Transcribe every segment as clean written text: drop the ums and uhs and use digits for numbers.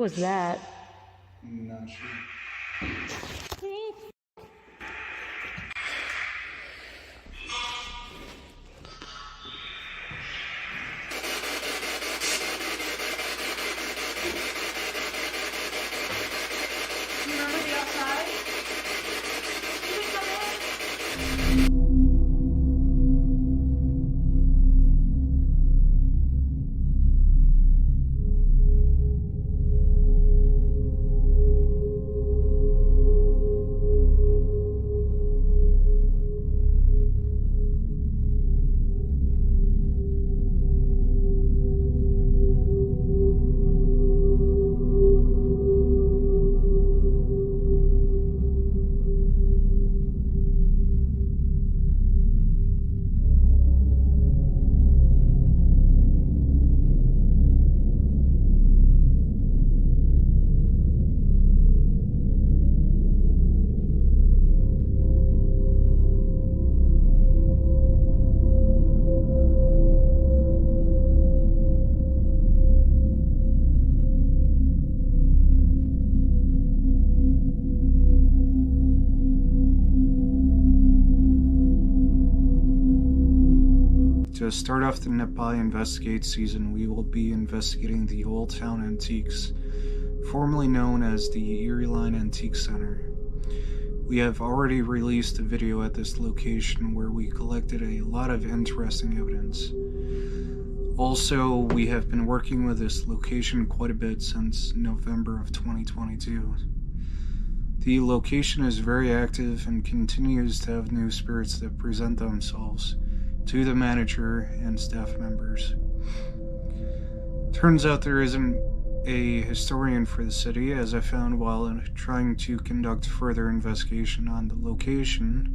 was that? I'm not sure. Remember the outside? Can we come in? To start off the NEPI Investigates season, we will be investigating the Old Town Antiques, formerly known as the Erie Line Antique Center. We have already released a video at this location where we collected a lot of interesting evidence. Also, we have been working with this location quite a bit since November of 2022. The location is very active and continues to have new spirits that present themselves to the manager and staff members. Turns out there isn't a historian for the city, as I found while trying to conduct further investigation on the location.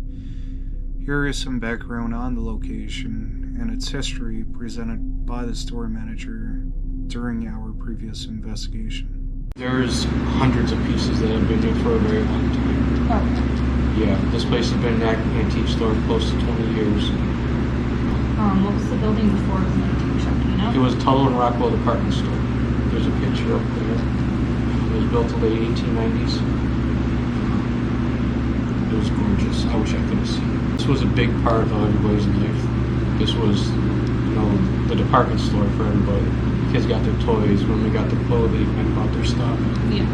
Here is some background on the location and its history presented by the store manager during our previous investigation. There's hundreds of pieces that have been there for a very long time. Oh. Yeah, this place has been an antique store close to 20 years. What was the building before it was an antique shop, do you know? It was Tuttle and Rockwell department store. There's a picture up there. It was built in the late 1890s. It was gorgeous. I wish I could have seen it. This was a big part of everybody's life. This was, the department store for everybody. Kids got their toys, women got their clothing, and bought their stuff. Yeah.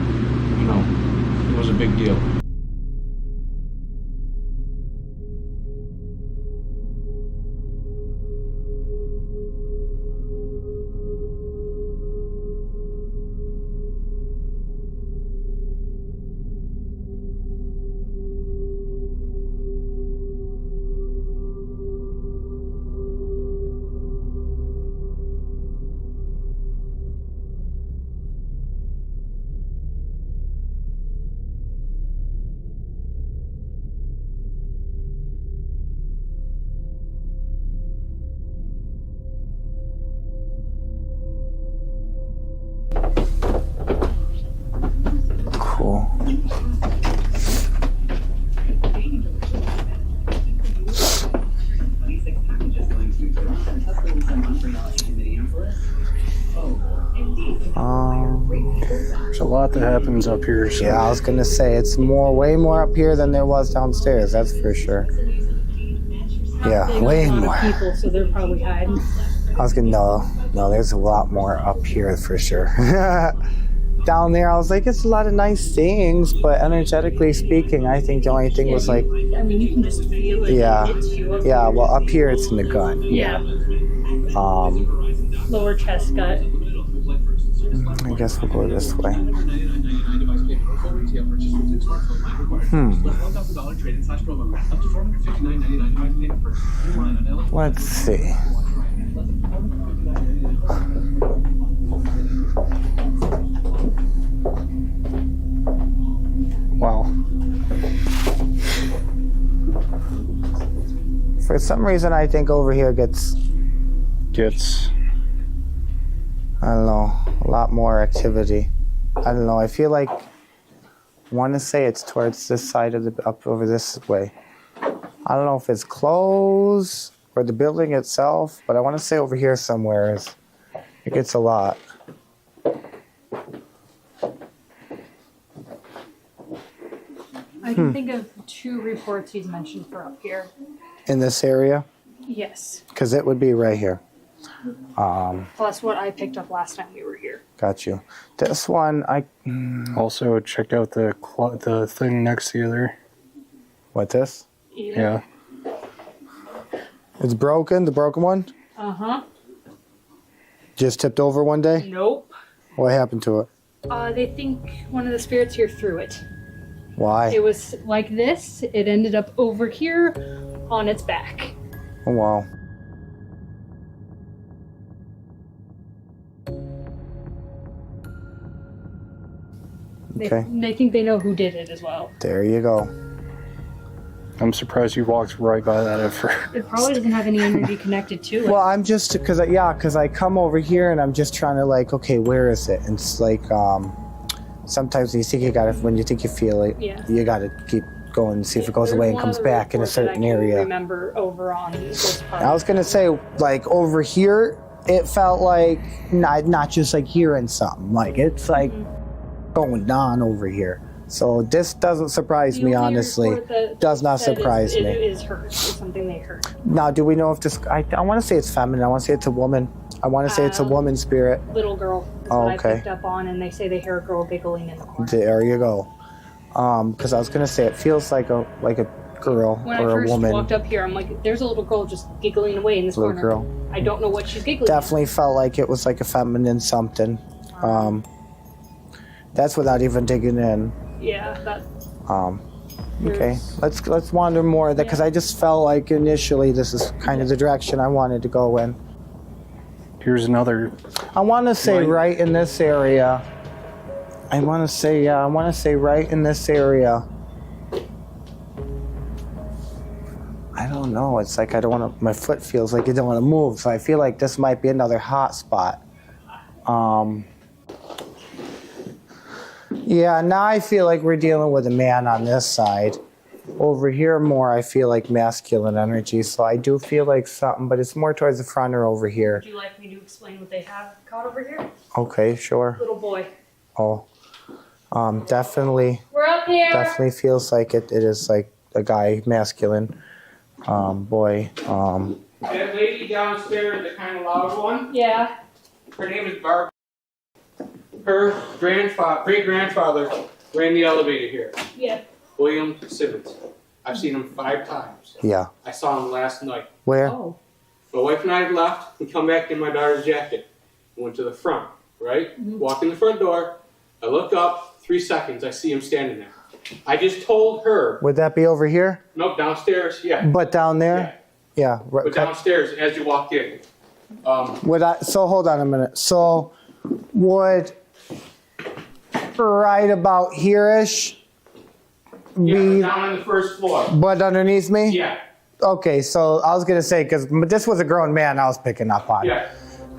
It was a big deal. Cool. There's a lot that happens up here. So. Yeah, I was gonna say it's way more up here than there was downstairs. That's for sure. Yeah, way more. People, so they're probably hiding. I was gonna no. There's a lot more up here for sure. Down there, I was like, it's a lot of nice things, but energetically speaking, I think the only thing was like, I mean, you can just feel it. yeah, It hits you up yeah. there. Well, up here it's in the gun. Yeah. Lower chest gut. I guess we'll go this way. Let's see. Wow. For some reason, I think over here gets, I don't know, a lot more activity. I don't know. I feel like, I want to say it's towards this side of up over this way. I don't know if it's closed or the building itself, but I want to say over here somewhere it gets a lot. I can think of 2 reports he's mentioned for up here. In this area? Yes. Because it would be right here. Plus what I picked up last time we were here. Got you. This one, Also, check out the thing next to the other. what this? Yeah. It's broken, the broken one? Uh-huh. Just tipped over one day? Nope. What happened to it? They think one of the spirits here threw it. Why? It was like this. It ended up over here on its back. Oh, wow. Okay. They think they know who did it as well. There you go. I'm surprised you walked right by that at first. It probably doesn't have any energy connected to it. Well, I'm just, because I come over here and I'm just trying to like, okay, where is it? And it's like, sometimes you think when you think you feel it, Yeah. you got to keep going and see if it goes There's away and one comes other back in a report that certain I can area. Remember over on this part. I was going to say, like, over here, it felt like, not just like hearing something. Like, it's like going on over here. So this doesn't surprise The me, only honestly. report that Does not said surprise it me. is hers. It's something they heard. Now, do we know if this, I want to say it's feminine. I want to say it's a woman. I want to say it's a woman spirit. Little girl is Oh, what okay. I picked up on, and they say they hear a girl giggling in the corner. There you go. Because I was going to say it feels like a girl When I or a first woman. walked up here, I'm like, there's a little girl just giggling away in this Little corner. girl. I don't know what she's giggling at. Definitely felt like it was like a feminine something. That's without even digging in. Yeah, that. Okay, let's wander more because I just felt like initially this is kind of the direction I wanted to go in. Here's another. I want to say Right. right in this area. I want to say right in this area. I don't know. It's like I don't want to. My foot feels like it don't want to move, so I feel like this might be another hot spot. Yeah, now I feel like we're dealing with a man on this side. Over here more, I feel like masculine energy, so I do feel like something, but it's more towards the front or over here. Would you like me to explain what they have caught over here? Okay, sure. Little boy. Oh, definitely We're up here. definitely feels like it is like a guy, masculine, boy. That lady downstairs, the kind of loud one, Yeah. her name is Barb. Her great-grandfather ran the elevator here. Yeah. William Simmons. I've seen him 5 times. Yeah. I saw him last night. Where? Oh. My wife and I had left. We come back in my daughter's jacket. Went to the front, right? Walk in the front door. I look up, 3 seconds, I see him standing there. I just told her, Would that be over here? nope, downstairs, yeah. But down there? Yeah. right- But downstairs as you walk in. So hold on a minute. So would right about here-ish Yeah, be, down on the first floor. but underneath me? Yeah, Okay, so I was gonna say, because this was a grown man I was picking up on. yeah.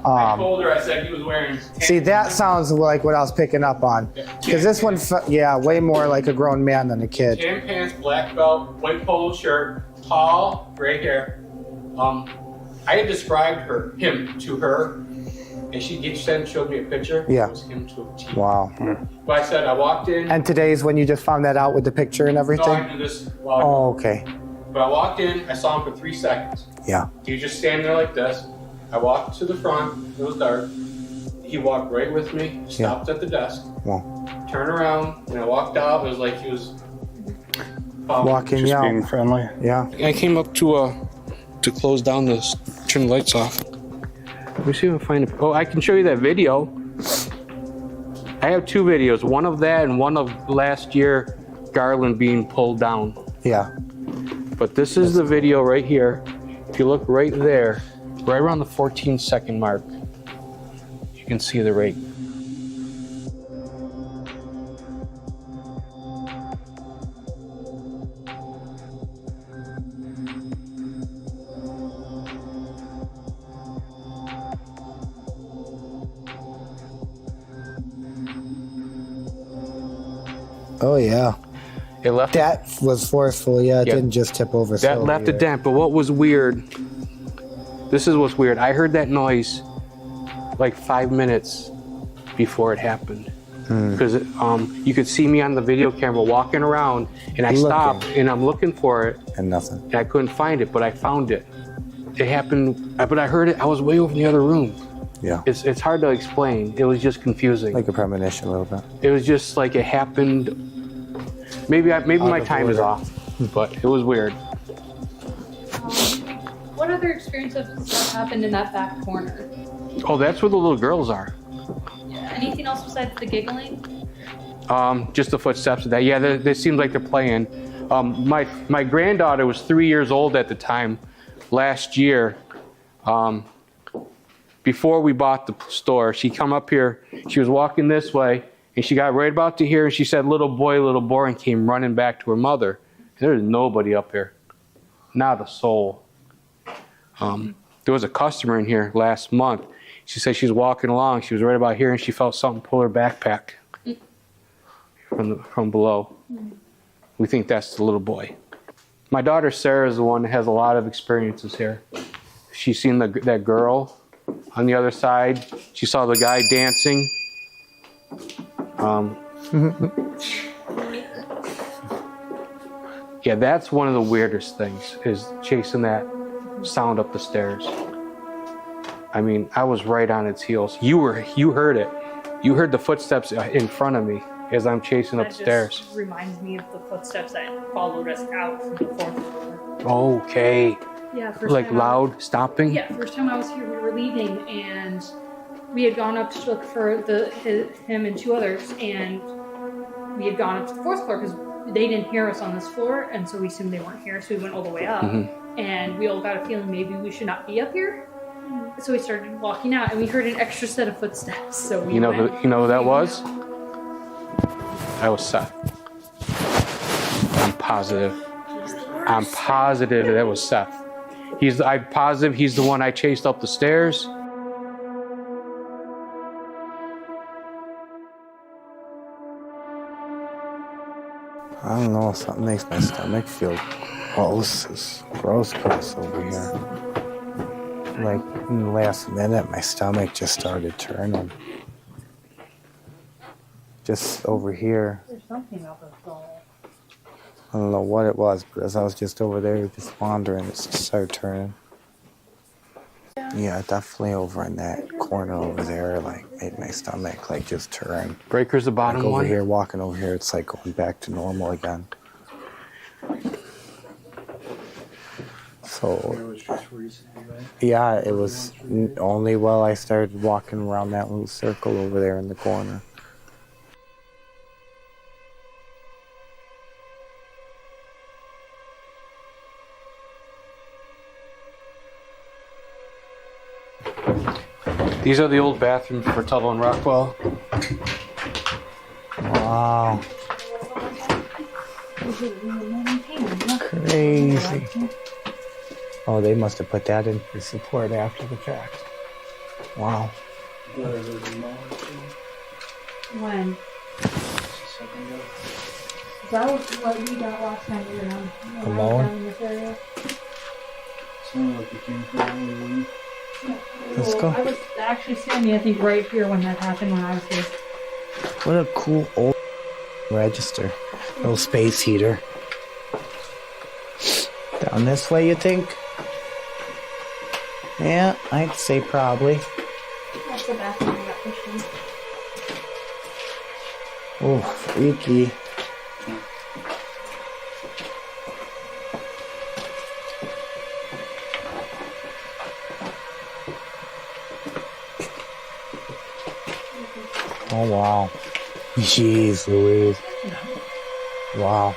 I told her, I said he was wearing See, that sounds like what I was picking up on. Because this one, way more like a grown man than a kid. tan pants, black belt, white polo shirt, tall, gray hair. I had described him to her, and she showed me a picture. Yeah. It was him to a T. Wow. But I said, I walked in. And today's when you just found that out with the picture and No, everything? I do this while I Oh, okay. But I walked in, I saw him for 3 seconds. Yeah. He was just standing there like this. I walked to the front, it was dark. He walked right with me, stopped at the desk, Well, turned around, and I walked out. It was like he was walking just out. being friendly. Yeah. I came up to close down this, turn the lights off. Let me see if I can find it. Oh, I can show you that video. I have 2 videos, one of that and one of last year, Garland being pulled down. Yeah. But this is the video right here. If you look right there, right around the 14-second mark, you can see the rate. Oh, yeah. It left That was forceful. Yeah, it Yeah. didn't just tip over. that slowly, left a right? dent. But what was weird? This is what's weird. I heard that noise like 5 minutes before it happened. because you could see me on the video camera walking around, and I stopped and I'm looking for it, And nothing. and I couldn't find it, but I found it. It happened, but I heard it. I was way over in the other room. Yeah. It's hard to explain. It was just confusing. Like a premonition a little bit. It was just like it happened. Maybe my of time is order. off, but it was weird. What other experiences have happened in that back corner? Oh, that's where the little girls are. Anything else besides the giggling? Just the footsteps of that. Yeah, they seemed like they're playing. My granddaughter was 3 years old at the time, last year. Before we bought the store, she come up here. She was walking this way, and she got right about to here, and she said, little boy, and came running back to her mother. There's nobody up here. Not a soul. There was a customer in here last month. She said she was walking along. She was right about here, and she felt something pull her backpack from below. We think that's the little boy. My daughter Sarah is the one that has a lot of experiences here. She's seen that girl on the other side. She saw the guy dancing. Yeah, that's one of the weirdest things, is chasing that sound up the stairs. I mean, I was right on its heels. You heard it. You heard the footsteps in front of me as I'm chasing up the stairs. That just reminds me of the footsteps that followed us out from the fourth floor. Okay. Yeah, Like loud stomping? Yeah, first time I was here, we were leaving, and we had gone up to look for him and two others, and we had gone up to the fourth floor because they didn't hear us on this floor, and so we assumed they weren't here, so we went all the way up, and we all got a feeling maybe we should not be up here. So we started walking out, and we heard an extra set of footsteps. So we You know who that was? That was Seth. I'm positive that was Seth. I'm positive he's the one I chased up the stairs. I don't know, something makes my stomach feel gross over here. Like, in the last minute, my stomach just started turning. Just over here. There's something up with the I don't know what it was, but as I was just over there, just wandering, it just started turning. Yeah, definitely over in that corner over there, like, made my stomach, like, just turn. Breaker's the bottom Like, over one. here, walking over here, it's like going back to normal again. So, It was just recently, right? yeah, it was only while I started walking around that little circle over there in the corner. These are the old bathrooms for Tuttle and Rockwell. Wow. Crazy. Oh, they must have put that in for support after the fact. Wow. When? That was what we got last time we were Alone? down in this area. Sounded like it came from Halloween. Let's go. I was actually standing, I think, right here when that happened when I was here. What a cool old register. Little space heater. Down this way, you think? Yeah, I'd say probably. That's the bathroom we got pushed in. Oh, freaky. Oh, wow. Jeez Louise. Wow.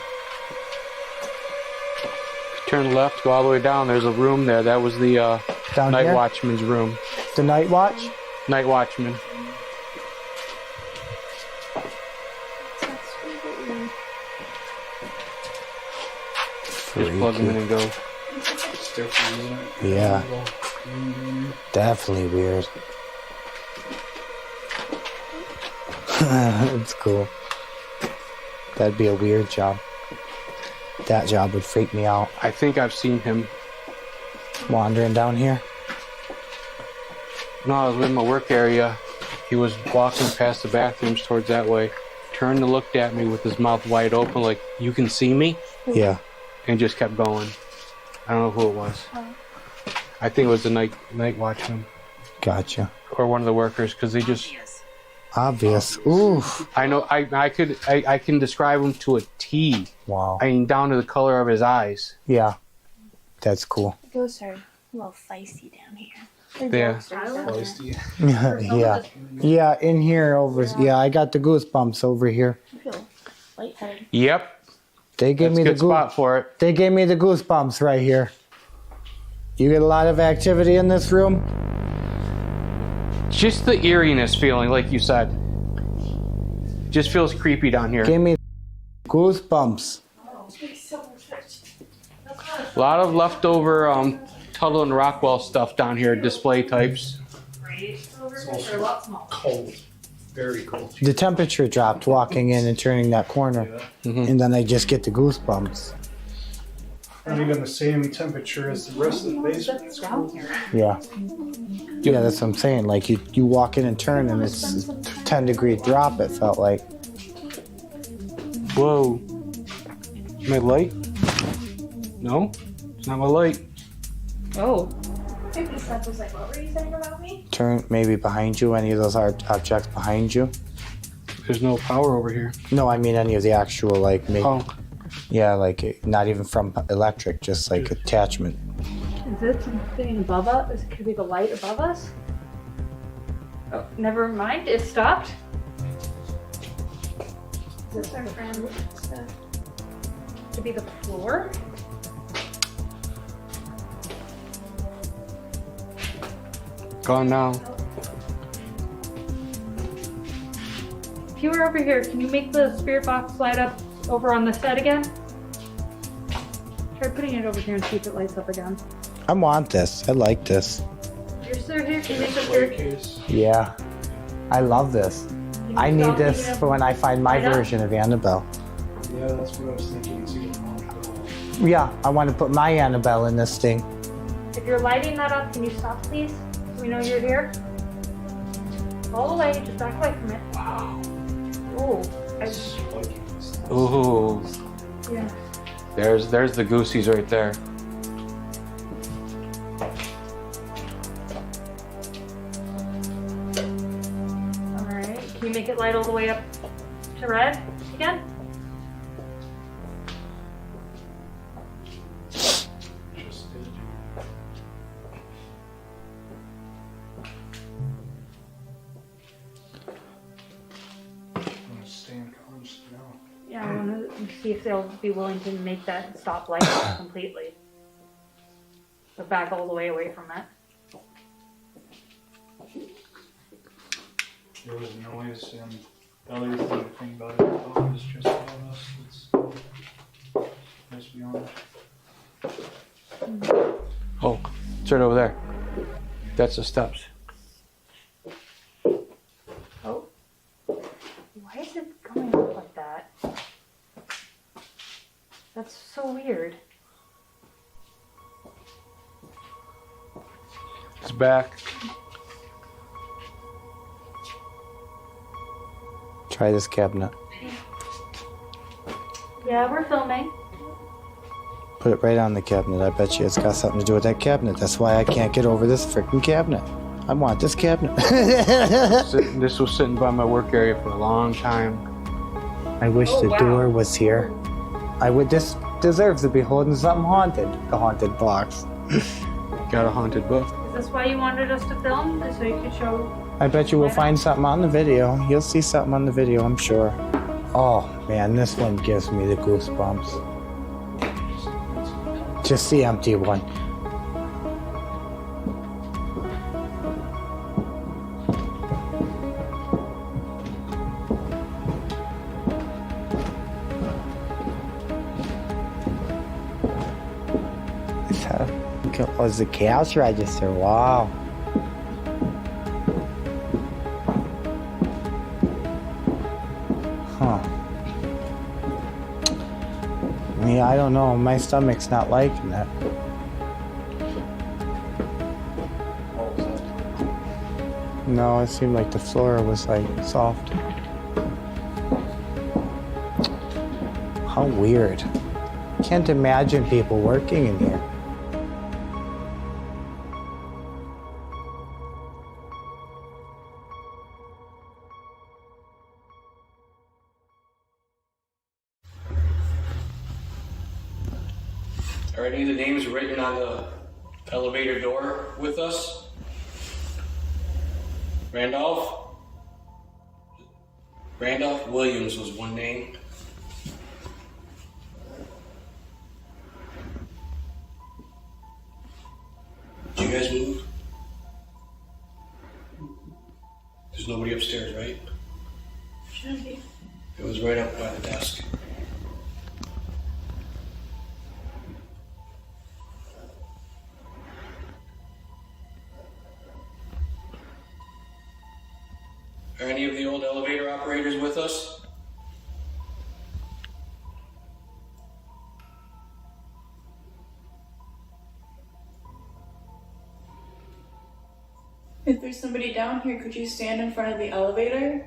Turn left, go all the way down. There's a room there. That was the Down night here? watchman's room. The night watch? Night watchman. Just plug them in and go. Yeah. Definitely weird. That's cool. That'd be a weird job. That job would freak me out. I think I've seen him. Wandering down here. No, I was in my work area. He was walking past the bathrooms towards that way, turned and looked at me with his mouth wide open like, you can see me? Yeah. And just kept going. I don't know who it was. I think it was the night watchman. Gotcha. Or one of the workers, because they just... Obvious. Ooh. I know, I can describe him to a T. Wow. I mean, down to the color of his eyes. Yeah. That's cool. Ghosts are a little feisty down here. Yeah. Yeah. Yeah, in here over. Yeah, I got the goosebumps over here. I feel lightheaded. Yep. They gave That's me a the good spot for it. They gave me the goosebumps right here. You get a lot of activity in this room? Just the eeriness feeling, like you said. Just feels creepy down here. Gave me goosebumps. A lot of leftover Tuttle and Rockwell stuff down here, display types. Right? They're a lot smaller. Cold. Very cold. The temperature dropped walking in and turning that corner. And then I just get the goosebumps. Not even the same temperature as the rest of the basement. It's cold. Yeah. Yeah, that's what I'm saying. Like you walk in and turn and it's a 10-degree drop, it felt like. Whoa. My light? No, it's not my light. Oh. 50 Cent was like, what were you saying about me? Turn maybe behind you, any of those objects behind you. There's no power over here. No, I mean any of the actual, like, maybe. Oh, Yeah, like not even from electric, just like attachment. Is it something above us? Could it be the light above us? Oh, never mind. It stopped. Is this our friend stuff? Could be the floor. gone now. If you were over here, can you make the spirit box slide up over on this side again? Try putting it over here and see if it lights up again. I want this. I like this. You're still here. Can you make the spirit? Yeah. I love this. I need this for when I find my version of Annabelle. Yeah, that's what I was thinking. Is you can Yeah, I want to put my Annabelle in this thing. If you're lighting that up, can you stop, please? So we know you're here. All the way. Just back away from it. Wow. Oh. It's liking this. Ooh, Yeah. there's the goosies right there. All right. Can you make it light all the way up to red again? Just did. I'm gonna stay unconscious now. Yeah, I want to see if they'll be willing to make that stop light completely. But back all the way away from it. There was noise, and the other thing to think about it was just all of us. Let's be honest. Oh, it's right over there. That's the steps. Oh. Why is it going up like that? That's so weird. It's back. Try this cabinet. Yeah, we're filming. Put it right on the cabinet. I bet you it's got something to do with that cabinet. That's why I can't get over this freaking cabinet. I want this cabinet. This was sitting by my work area for a long time. I wish Oh, the wow. door was here. This deserves to be holding something haunted. The haunted box. Got a haunted book. Is this why you wanted us to film? So you could show. I bet you will find something on the video. You'll see something on the video, I'm sure. Oh man, this one gives me the goosebumps. Just the empty one. Was the cash register? Wow. Huh. Yeah, I don't know. My stomach's not liking that. No, it seemed like the floor was like soft. How weird. Can't imagine people working in here. Are any of the names written on the elevator door with us? Randolph Williams was one name. Did you guys move? There's nobody upstairs, right? Shouldn't be. It was right up by the desk. Are any of the old elevator operators with us? If there's somebody down here, could you stand in front of the elevator?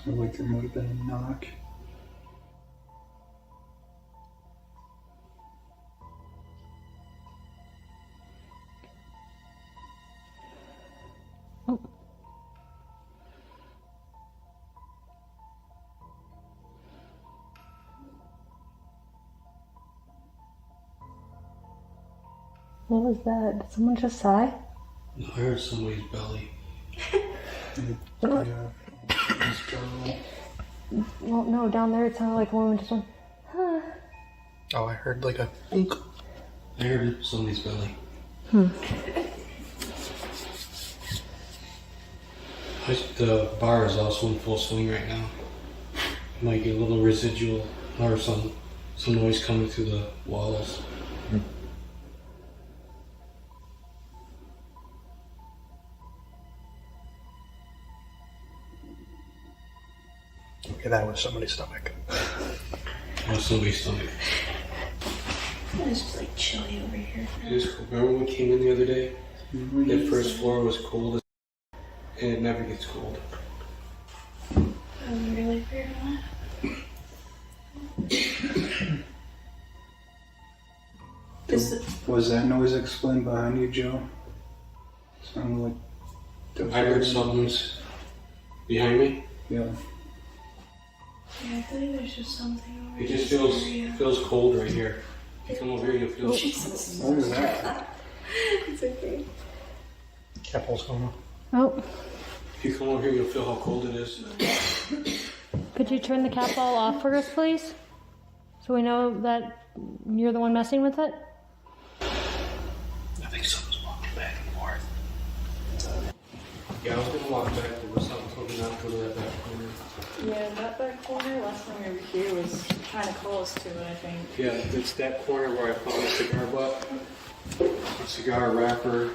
Sounded like there might have been a knock. Oh. What was that? Did someone just sigh? No, I heard somebody's belly. Yeah. Well, no, down there it sounded like a woman just went, huh. Oh, I heard like a unk. I heard somebody's belly. The bar is also in full swing right now. You might get a little residual or some noise coming through the walls. Okay, that was somebody's stomach. Or somebody's stomach. It's just like chilly over here. Remember when we came in the other day? That first floor was cold and it never gets cold. I'm really weird one. Was that noise explained behind you, Joe? Sounded like... I heard something's behind me. Yeah. Yeah, I think there's just something over It just this area. feels cold right here. If you come over here, you'll feel. Jesus. What was that? It's okay. Cat pulse coma. Oh, If you come over here, you'll feel how cold it is. could you turn the cat ball off for us, please? So we know that you're the one messing with it? I think someone's walking back and forth. Yeah, I was gonna walk back. There was something told me not to go to that back corner. Yeah, that back corner, last time we were here, was trying to call us to it, I think. Yeah, it's that corner where I found a cigar butt, a cigar wrapper,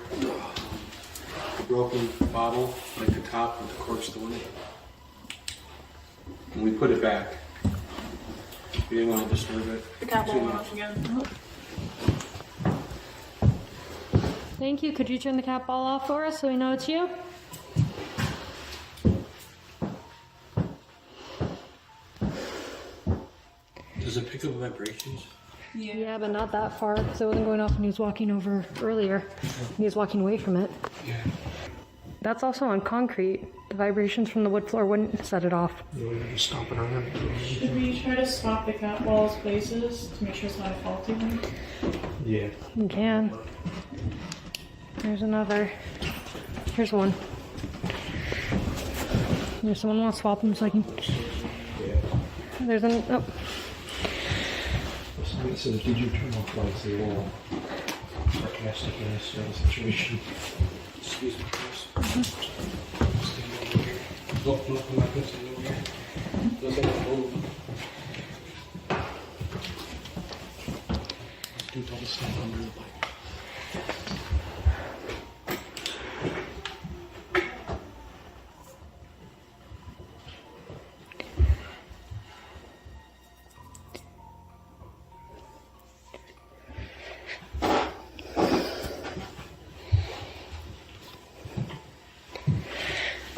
a broken bottle, like the top with the cork still in it. And we put it back. We didn't want to disturb it. The cat too won't much. off again. Thank you. Could you turn the cat ball off for us so we know it's you? Does it pick up vibrations? Yeah, but not that far because it wasn't going off when he was walking over earlier. He was walking away from it. Yeah. That's also on concrete. The vibrations from the wood floor wouldn't set it off. You want to just stomp it on him? Should we try to swap the cat walls places to make sure it's not a faulty one? Yeah. You can. There's another. Here's one. There's someone want to swap them so I can. There's an. Oh. Somebody says, did you turn off lights? They will sarcastic in this situation. Excuse me, please. Stand over here. No, I'm not going to stand over here. Don't move. Do double step under the bike.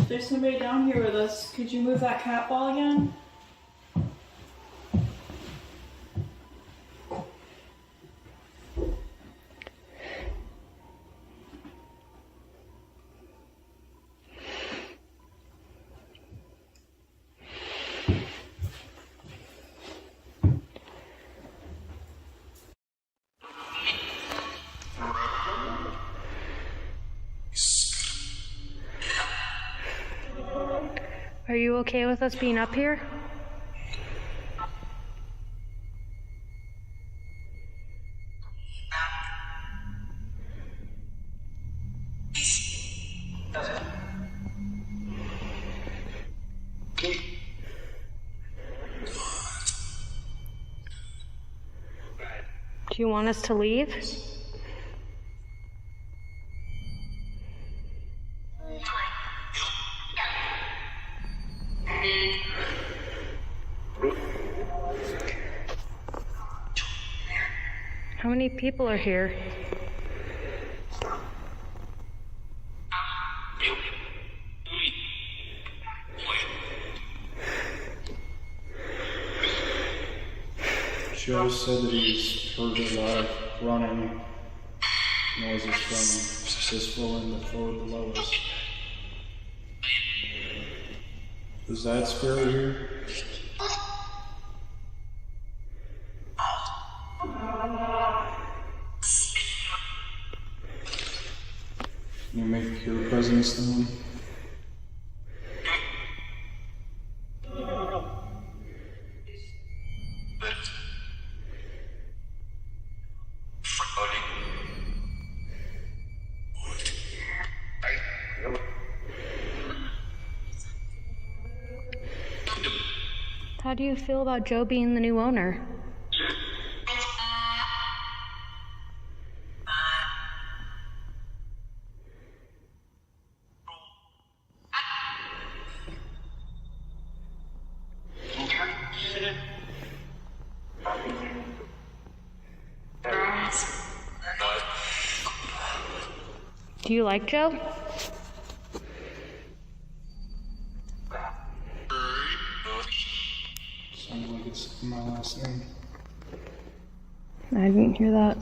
There's somebody down here with us. Could you move that cat ball again? Are you okay with us being up here? Do you want us to leave? How many people are here? Joe said that he's heard a lot of running noises from this floor and the floor below us. Is that spirit here? Can you make your presence known? How do you feel about Joe being the new owner? Do you like Joe? Sounds like it's my last name. I didn't hear that.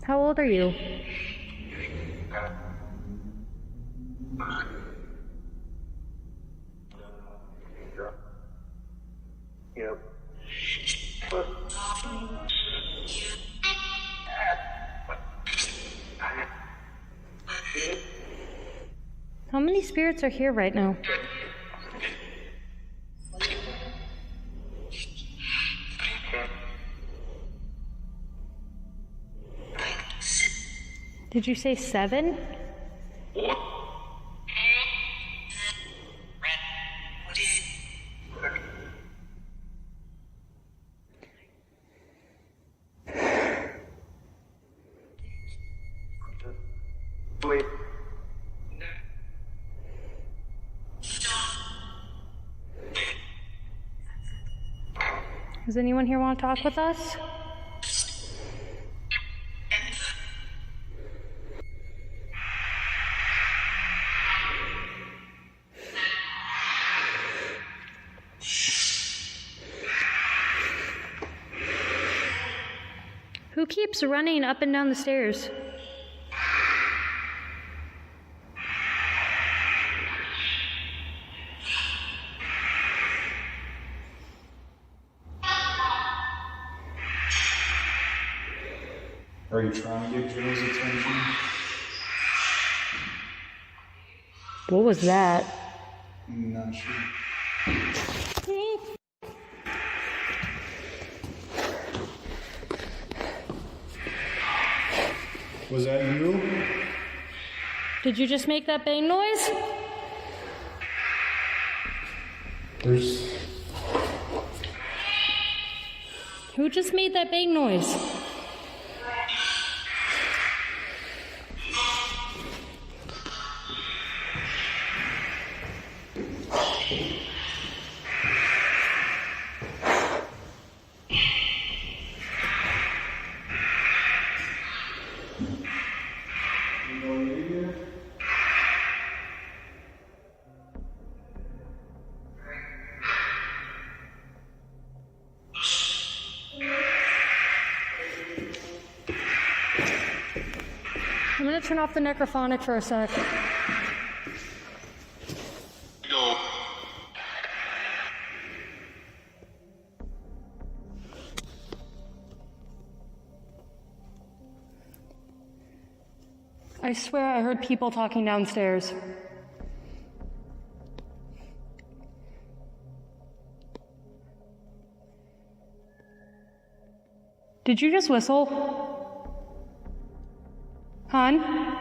How old are you? Yep. How many spirits are here right now? Did you say 7? Wait. Does anyone here want to talk with us? Who keeps running up and down the stairs? Are you trying to get Joe's attention? What was that? I'm not sure. Was that you? Did you just make that bang noise? Who just made that bang noise? I'm gonna turn off the necrophonic for a sec. I swear I heard people talking downstairs. Did you just whistle? Hon?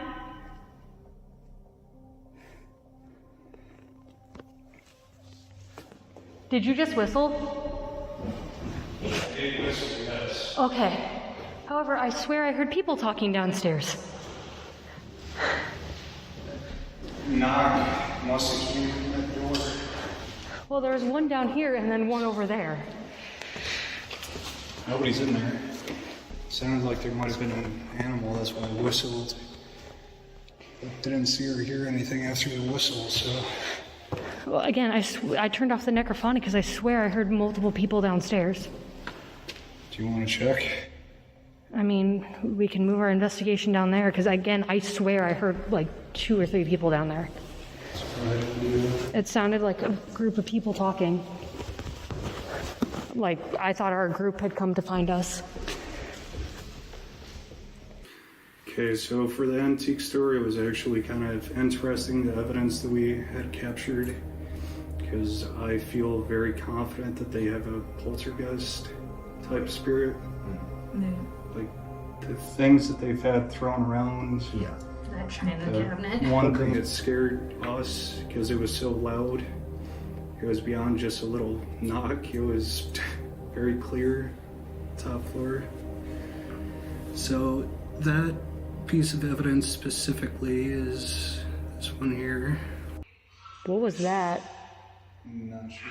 Did you just whistle? I did whistle, yes. Okay. However, I swear I heard people talking downstairs. Knock. Must have came from that door. Well, there was one down here and then one over there. Nobody's in there. Sounded like there might have been an animal, that's why I whistled. But didn't see or hear anything after the whistle, so... Well, again, I turned off the necrophonic because I swear I heard multiple people downstairs. Do you want to check? I mean, we can move our investigation down there because, again, I swear I heard like 2 or 3 people down there. It sounded like a group of people talking. Like, I thought our group had come to find us. Okay, so for the antique story, it was actually kind of interesting, the evidence that we had captured, because I feel very confident that they have a poltergeist type spirit. Like, the things that they've had thrown around. Yeah. That China cabinet. One thing that scared us, because it was so loud, it was beyond just a little knock, it was very clear, top floor. So that piece of evidence specifically is this one here. What was that? I'm not sure.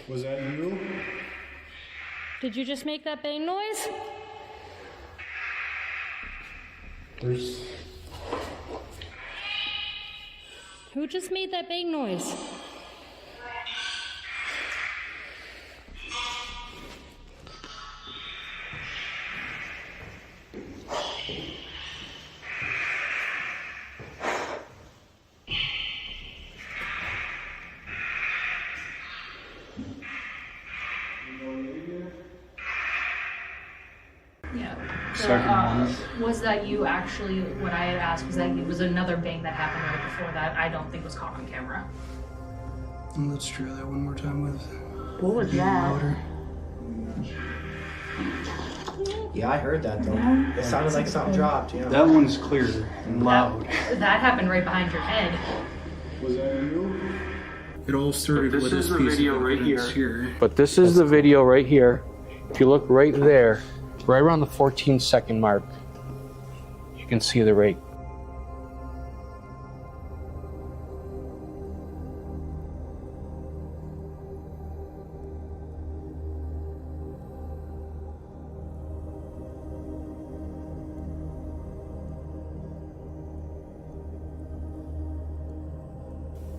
Was that you? Did you just make that bang noise? Who just made that bang noise? Second one. Was that you actually, what I had asked, was that it was another bang that happened right before that I don't think was caught on camera. Let's try that one more time with What was that? louder. Yeah, I heard that though. It sounded like something dropped, yeah. That one's clear and loud. That happened right behind your head. Was that you? It all started But this with is this the piece video of right evidence here. here. But this is the video right here. If you look right there, right around the 14-second mark, you can see the rake.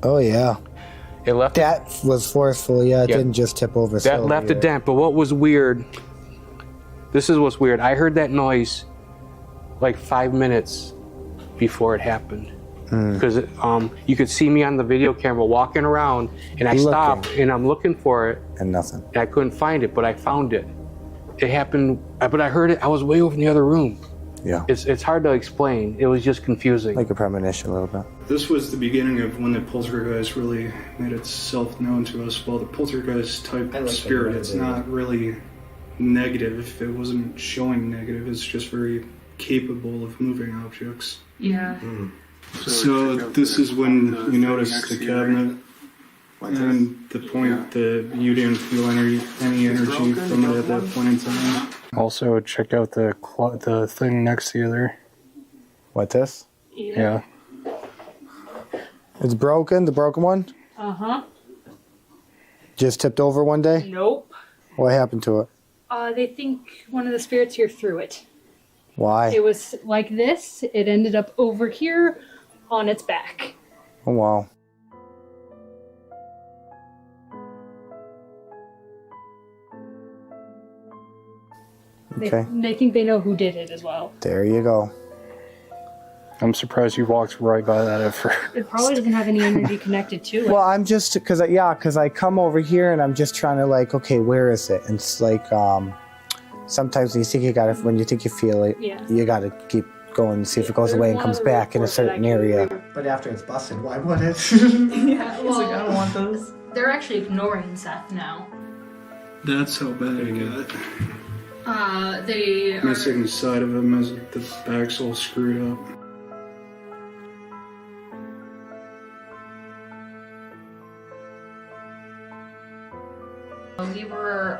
Oh yeah, It left that was forceful. Yeah, it Yeah. didn't just tip over. that slowly, left a right? dent. But what was weird? This is what's weird. I heard that noise like 5 minutes before it happened. Because you could see me on the video camera walking around, and I Looking. stopped and I'm looking for it, And nothing. and I couldn't find it, but I found it. It happened, but I heard it. I was way over in the other room. Yeah. It's hard to explain. It was just confusing. Like a premonition a little bit. This was the beginning of when the poltergeist really made itself known to us. Well, the poltergeist type I like spirit, that it's idea. not really negative. It wasn't showing negative. It's just very capable of moving objects. Yeah. So this is when you notice the cabinet and the point that you didn't feel any energy from it at that point in time. Also, check out the thing next to you there. What, this? Yeah. It's broken, the broken one? Uh-huh. Just tipped over one day? Nope. What happened to it? They think one of the spirits here threw it. Why? It was like this. It ended up over here on its back. Oh, wow. Okay, They think they know who did it as well. there you go. I'm surprised you walked right by that at first. It probably doesn't have any energy connected to it. Well, I'm just, because I come over here and I'm just trying to like, okay, where is it? And it's like, sometimes when you think when you think you feel it, Yeah. you gotta keep going and see if it goes away and comes back in a certain area. But after it's busted, why would it? Yeah, he's like, I don't well, want those. they're actually ignoring Seth now. That's how bad it got. They are... Missing the side of him as the back's all screwed up. We were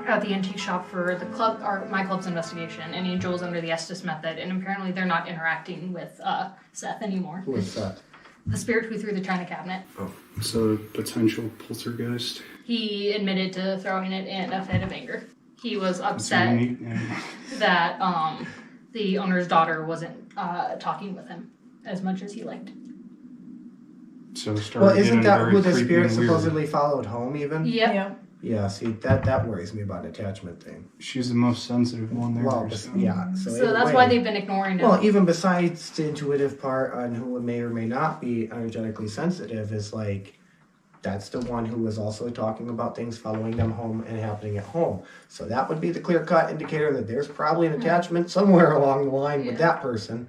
at the antique shop for the club, or my club's investigation, and Angel was under the Estes method, and apparently they're not interacting with Seth anymore. Who is that? The spirit who threw the china cabinet. So, potential poltergeist. He admitted to throwing it in a fit of anger. He was It's a upset unique name. that the owner's daughter wasn't talking with him as much as he liked. So started Well, isn't getting that very who the creepy spirit and weird. supposedly followed home even? Yep. Yeah. Yeah, see, that worries me about attachment thing. She's the most sensitive one there. Well, so. yeah. So either that's way- why they've been ignoring him. Well, even besides the intuitive part on who may or may not be energetically sensitive is like, that's the one who was also talking about things following them home and happening at home. So that would be the clear-cut indicator that there's probably an attachment somewhere along the line with that person.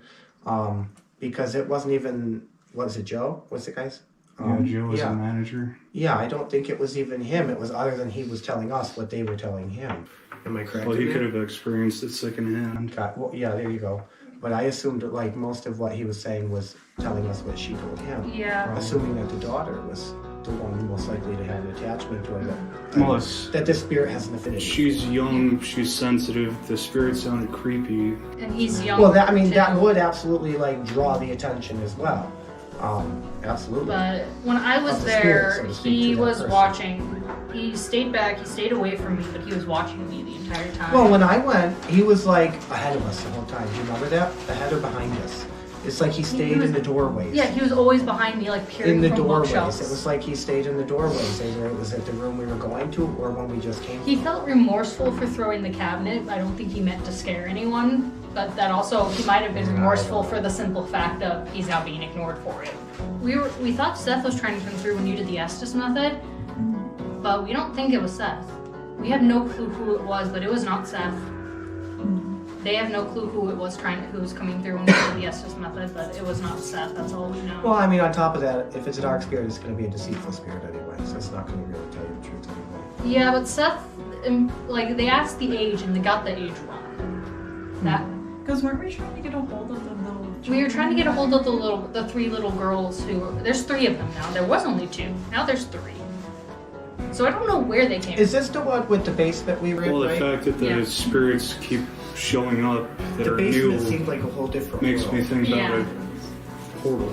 Because it wasn't even, was it Joe? What's the guy's? Yeah, Joe was a manager. Yeah, I don't think it was even him. It was other than he was telling us what they were telling him. Am I correct? Well, he in could that? have experienced it secondhand. Well, yeah, there you go. But I assumed that, like, most of what he was saying was telling us what she told him. Yeah. Assuming that the daughter was the one most likely to have an attachment to it. Well, it's- That this spirit has an affinity. She's young, she's sensitive, the spirit sounded creepy. And he's young. Well, that too. would absolutely, like, draw the attention as well. Absolutely. But when I was Of the spirit, there, so to speak, he to that was person. watching. He stayed back. He stayed away from me, but he was watching me the entire time. Well, when I went, he was like ahead of us the whole time. Do you remember that? Ahead or behind us? It's like he stayed was- in the doorways. yeah, he was always behind me, like peering In the from doorways. bookshelves. It was like he stayed in the doorways, either it was at the room we were going to or when we just came He from. felt remorseful for throwing the cabinet. I don't think he meant to scare anyone, but that also he might have been remorseful for the simple fact of he's now being ignored for it. We thought Seth was trying to come through when you did the Estes method, but we don't think it was Seth. We had no clue who it was, but it was not Seth. They have no clue who it was who was coming through when we did the Estes method, but it was not Seth. That's all we know. Well, I mean, on top of that, if it's a dark spirit, it's going to be a deceitful spirit anyway, so it's not going to really tell you the truth anyway. Yeah, but Seth, like they asked the age and they got the age wrong. That Because weren't we trying to get a hold of the little we were trying to get a hold of the three little girls there's three of them now. There was only two. Now there's three. So I don't know where they came Is this the one with the basement we were in, Well, the right? fact that the Yeah. spirits keep showing up that The are basement new seemed like a whole different makes world. me think Yeah. of a portal.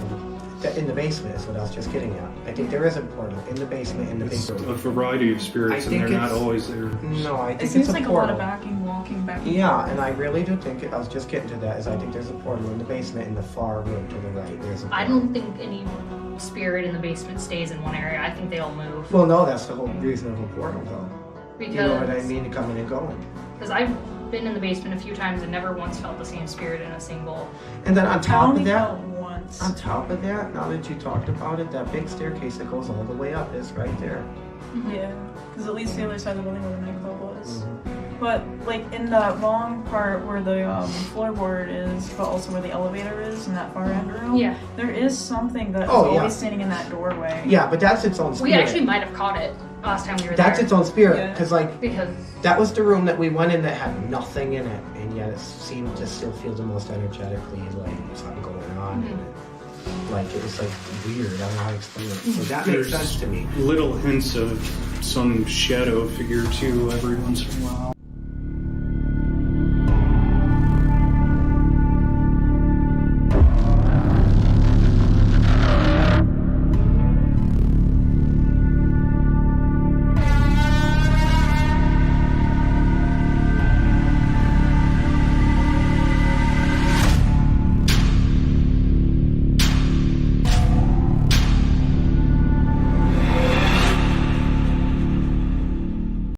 That in the basement is what I was just getting at. I think there is a portal in the basement in the big It's a room. variety of spirits, I and think they're not it's- always there. No, I It think seems it's a like a portal. lot of backing, walking back. and Yeah, forth. and I really do think I was just getting to that. Is I think there's a portal in the basement in the far room to the right. There's a portal. I don't think any spirit in the basement stays in one area. I think they all move. Well, no, that's the whole reason of a portal, though. Because You know what I mean? To come in and go. I've been in the basement a few times and never once felt the same spirit in a single. And then on I top only of that, felt once. on top of that, now that you talked about it, that big staircase that goes all the way up is right there. Yeah, because at least the other side of the building where the nightclub was. But like in that long part where the floorboard is, but also where the elevator is in that far end room, Yeah. there is something that is Oh, yeah. always standing in that doorway. Yeah, but that's its own spirit. We actually might have caught it last time we were That's there. its own spirit, Yeah. because like Because that was the room that we went in that had nothing in it, and yet it seemed to still feel the most energetically like something going on. in it. Like it was like weird. I don't know how to explain it. So that makes sense to me. Little hints of some shadow figure too every once in a while.